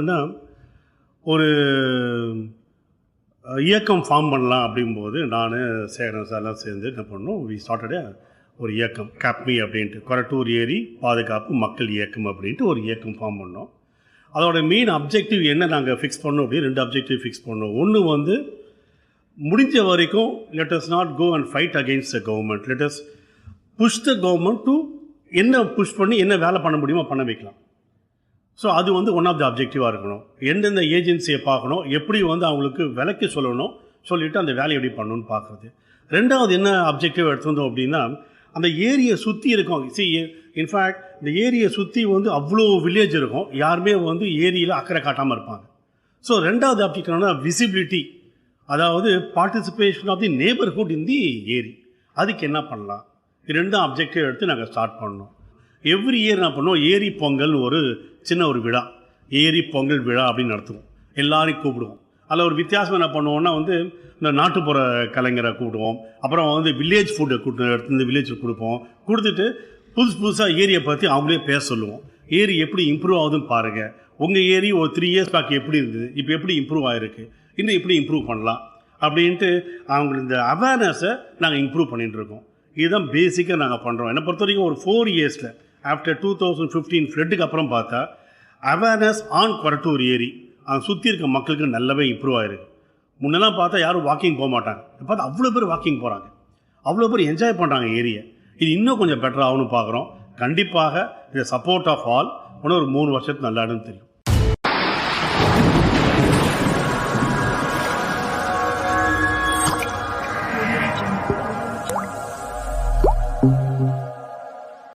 என்னன்னா ஒரு இயக்கம் ஃபார்ம் பண்ணலாம் அப்படிங்கும்போது நான் சேகரன் சார்லாம் சேர்ந்து என்ன பண்ணோம், வி ஸ்டார்டட் ஒரு இயக்கம் கேப்மி அப்படின்ட்டு, கொரட்டூர் ஏரி பாதுகாப்பு மக்கள் இயக்கம் அப்படின்ட்டு ஒரு இயக்கம் ஃபார்ம் பண்ணோம். அதோட மெயின் அப்ஜெக்டிவ் என்ன நாங்கள் ஃபிக்ஸ் பண்ணோம் அப்படின்னு 2 அப்ஜெக்டிவ் ஃபிக்ஸ் பண்ணோம். ஒன்று வந்து முடிஞ்ச வரைக்கும் let us not go and fight against the government, let us push the government to என்ன புஷ் பண்ணி என்ன வேலை பண்ண முடியுமோ பண்ண வைக்கலாம். ஸோ அது வந்து ஒன் ஆஃப் த அப்ஜெக்டிவாக இருக்கணும். எந்தெந்த ஏஜென்சியை பார்க்கணும், எப்படி வந்து அவங்களுக்கு விலைக்கு சொல்லணும், சொல்லிவிட்டு அந்த வேலையை எப்படி பண்ணணும்னு பார்க்குறது. 2வது என்ன அப்ஜெக்டிவ் எடுத்துருந்தோம் அப்படின்னா, அந்த ஏரியை சுற்றி இருக்கும். இன்ஃபேக்ட் இந்த ஏரியை சுற்றி வந்து அவ்வளோ வில்லேஜ் இருக்கும், யாருமே வந்து ஏரியில் அக்கறை காட்டாமல் இருப்பாங்க. ஸோ 2வது அப்ஜெக்டிவ் என்னன்னா விசிபிலிட்டி, அதாவது பார்ட்டிசிபேஷன் ஆஃப் தி நெய்பர்ஹுட் இன் தி ஏரி. அதுக்கு என்ன பண்ணலாம், 2 அப்ஜெக்டிவ் எடுத்து நாங்கள் ஸ்டார்ட் பண்ணோம். எவ்ரி இயர் என்ன பண்ணுவோம், ஏரி பொங்கல்னு ஒரு சின்ன ஒரு விழா, ஏரி பொங்கல் விழா அப்படின்னு நடத்துவோம். எல்லாரையும் கூப்பிடுவோம். அதில் ஒரு வித்தியாசம் என்ன பண்ணுவோம்னா வந்து இந்த நாட்டுப்புற கலைஞரை கூப்பிடுவோம். அப்புறம் வந்து வில்லேஜ் ஃபுட்டை எடுத்து இந்த வில்லேஜுக்கு கொடுப்போம். கொடுத்துட்டு புதுசாக ஏரியை பற்றி அவங்களே பேச சொல்லுவோம். ஏரி எப்படி இம்ப்ரூவ் ஆகுதுன்னு பாருங்கள், உங்கள் ஏரி ஒரு 3 இயர்ஸ் பேக் எப்படி இருந்தது, இப்போ எப்படி இம்ப்ரூவ் ஆகிருக்கு, இன்னும் எப்படி இம்ப்ரூவ் பண்ணலாம் அப்படின்ட்டு அவங்களுக்கு இந்த அவேர்னஸை நாங்கள் இம்ப்ரூவ் பண்ணிகிட்ருக்கோம். இதுதான் பேசிக்காக நாங்கள் பண்ணுறோம். என்னை பொறுத்த வரைக்கும் ஒரு 4 இயர்ஸில் ஆஃப்டர் 2015 ஃப்ளட்டுக்கு அப்புறம் பார்த்தா அவேர்னஸ் ஆன் கொரட்டூர் ஏரி அதை சுற்றி இருக்க மக்களுக்கு நல்லாவே இம்ப்ரூவ் ஆகிருக்கு. முன்னெல்லாம் பார்த்தா யாரும் வாக்கிங் போக மாட்டாங்க, பார்த்தா அவ்வளோ பேர் வாக்கிங் போகிறாங்க, அவ்வளோ பேர் என்ஜாய் பண்ணுறாங்க ஏரியை. இது இன்னும் கொஞ்சம் பெட்டர் ஆகும்னு பார்க்குறோம். கண்டிப்பாக இந்த சப்போர்ட் ஆஃப் ஆல் இன்னும் ஒரு 3 வருஷத்துக்கு நல்லாடுன்னு தெரியும். Thank you.